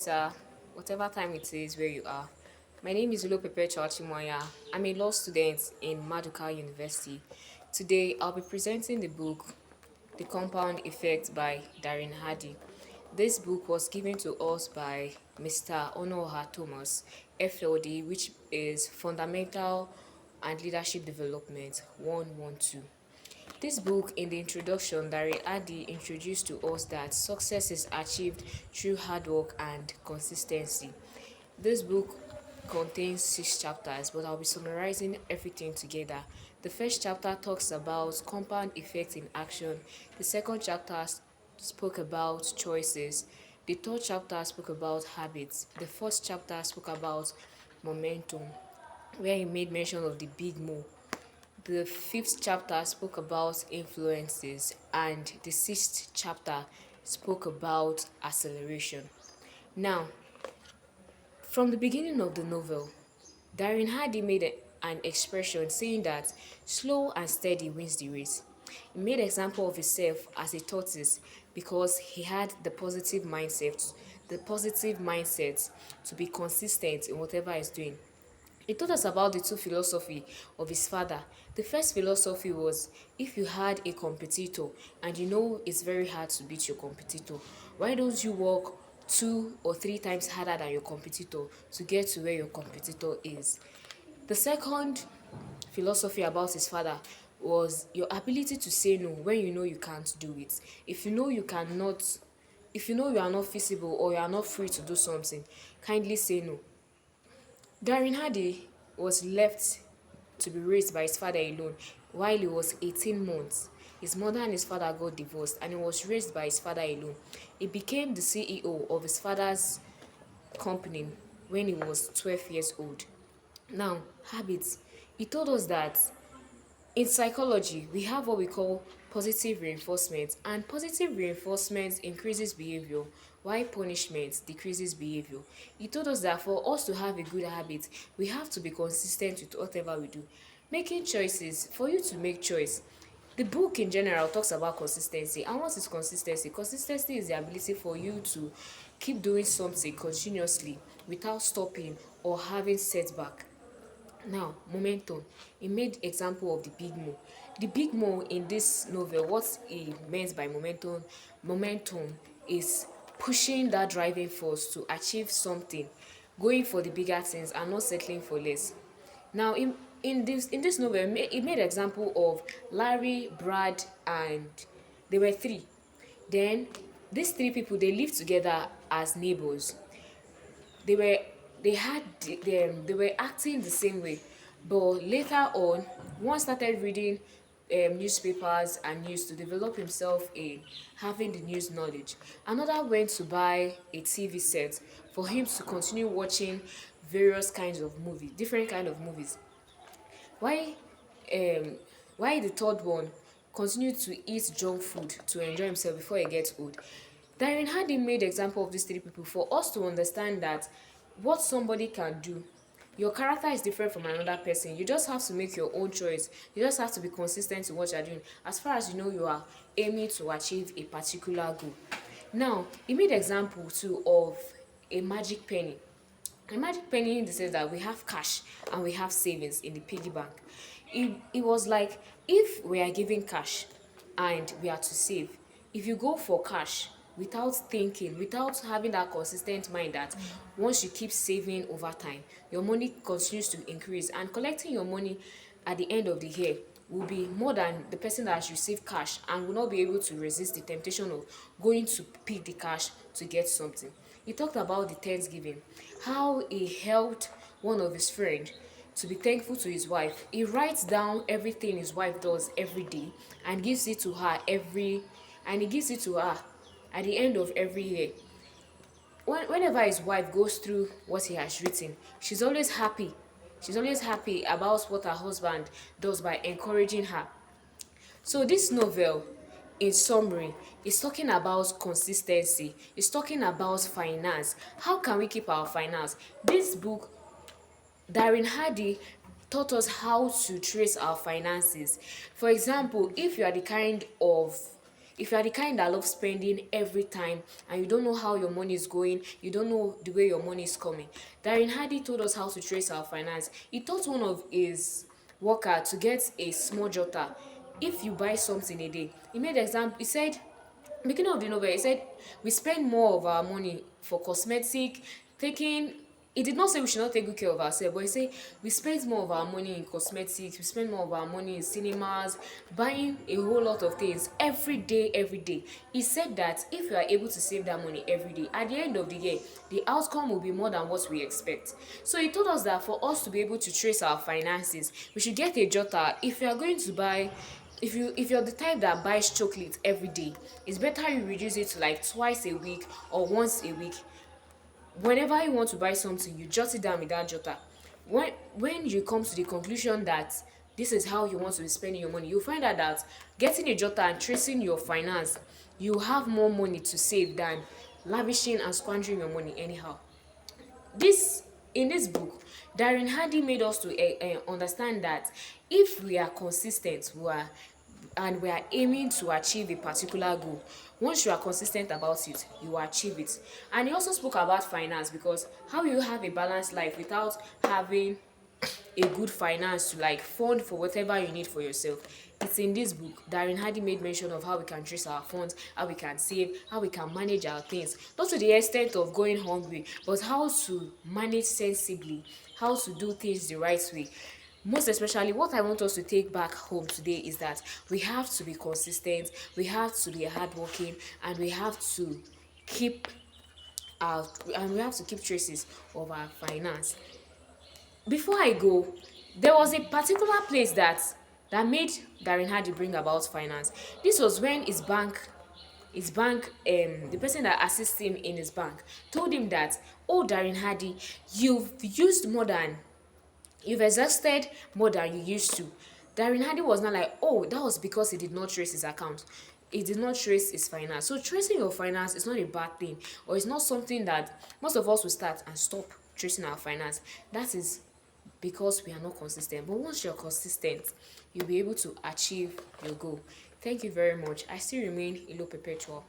Sir, whatever time it is where you are. My name is Ulo Pepe Chimoya. I'm a law student in Maduka University. Today, I'll be presenting the book The Compound Effect by Darren Hardy. This book was given to us by Mr. Onoha Thomas, FLD, which is Fundamental and Leadership Development 112. This book, in the introduction, Darren Hardy introduced to us that success is achieved through hard work and consistency. This book contains 6 chapters, but I'll be summarizing everything together. The first chapter talks about compound effect in action. The second chapter spoke about choices. The third chapter spoke about habits. The fourth chapter spoke about momentum, where he made mention of the big move. The fifth chapter spoke about influences, and the sixth chapter spoke about acceleration. Now, from the beginning of the novel, Darren Hardy made an expression saying that slow and steady wins the race. He made example of himself as a tortoise because he had the positive mindset to be consistent in whatever he's doing. He told us about the two philosophy of his father. The first philosophy was, if you had a competitor and you know it's very hard to beat your competitor, why don't you work 2 or 3 times harder than your competitor to get to where your competitor is? The second philosophy about his father was your ability to say no when you know you can't do it. If you know you cannot, if you know you are not feasible or you are not free to do something, kindly say no. Darren Hardy was left to be raised by his father alone while he was 18 months. His mother and his father got divorced and he was raised by his father alone. He became the CEO of his father's company when he was 12 years old. Now, habits. He told us that in psychology, we have what we call positive reinforcement, and positive reinforcement increases behavior, while punishment decreases behavior. He told us that for us to have a good habit, we have to be consistent with whatever we do. Making choices, for you to make choice, the book in general talks about consistency. And what is consistency? Consistency is the ability for you to keep doing something continuously without stopping or having setback. Now, momentum. He made example of the big mo. The big mo in this novel, what he meant by momentum is pushing that driving force to achieve something, going for the bigger things and not settling for less. Now, in this novel, he made example of Larry, Brad, and they were three. Then these three people, they lived together as neighbors. they were they were acting the same way, but later on, one started reading newspapers and news to develop himself in having the news knowledge. Another went to buy a TV set for him to continue watching various kinds of movies, different kind of movies. Why um why the third one continued to eat junk food to enjoy himself before he gets old. Darren Hardy made example of these three people for us to understand that what somebody can do, your character is different from another person. You just have to make your own choice. You just have to be consistent in what you're doing as far as you know you are aiming to achieve a particular goal. Now, he made example too of a magic penny. Imagine penny in the sense that we have cash and we have savings in the piggy bank. It was like, if we are giving cash and we are to save, if you go for cash without thinking, without having that consistent mind that once you keep saving over time, your money continues to increase, and collecting your money at the end of the year will be more than the person that has received cash and will not be able to resist the temptation of going to pick the cash to get something. He talked about the Thanksgiving, how he helped one of his friends to be thankful to his wife. He writes down everything his wife does every day and gives it to her and he gives it to her at the end of every year. Whenever his wife goes through what he has written, she's always happy. She's always happy about what her husband does by encouraging her. So this novel, in summary, is talking about consistency. It's talking about finance. How can we keep our finance? This book, Darren Hardy, taught us how to trace our finances. For example, if you are the kind of if you are the kind that loves spending every time and you don't know how your money is going, you don't know the way your money is coming, Darren Hardy told us how to trace our finance. He taught one of his worker to get a small jotter. If you buy something a day, he made example. He said, beginning of the novel, he said we spend more of our money for cosmetic, taking. He did not say we should not take good care of ourselves, but he said we spend more of our money in cosmetics, we spend more of our money in cinemas, buying a whole lot of things every day, every day. He said that if you are able to save that money every day, at the end of the year, the outcome will be more than what we expect. So he told us that for us to be able to trace our finances, we should get a jotter. If you are going to buy, if you're the type that buys chocolate every day, it's better you reduce it to like twice a week or once a week. Whenever you want to buy something, you jot it down with that jotter. When you come to the conclusion that this is how you want to be spending your money, you'll find out that getting a jotter and tracing your finance, you have more money to save than lavishing and squandering your money anyhow. This In this book, Darren Hardy made us to understand that if we are consistent, we are aiming to achieve a particular goal. Once you are consistent about it, you will achieve it. And he also spoke about finance, because how you have a balanced life without having a good finance to like fund for whatever you need for yourself. It's in this book. Darren Hardy made mention of how we can trace our funds, how we can save, how we can manage our things. Not to the extent of going hungry, but how to manage sensibly, how to do things the right way. Most especially, what I want us to take back home today is that we have to be consistent, we have to be hardworking, and keep we have to keep traces of our finance. Before I go, there was a particular place that made Darren Hardy bring about finance. This was when the person that assists him in his bank told him that, oh Darren Hardy, you've used more than you've exhausted more than you used to. Darren Hardy was not like, oh, that was because he did not trace his account. He did not trace his finance. So tracing your finance is not a bad thing, or it's not something that most of us will start and stop tracing our finance. That is because we are not consistent. But once you're consistent, you'll be able to achieve your goal. Thank you very much. I still remain Ilo Perpetual.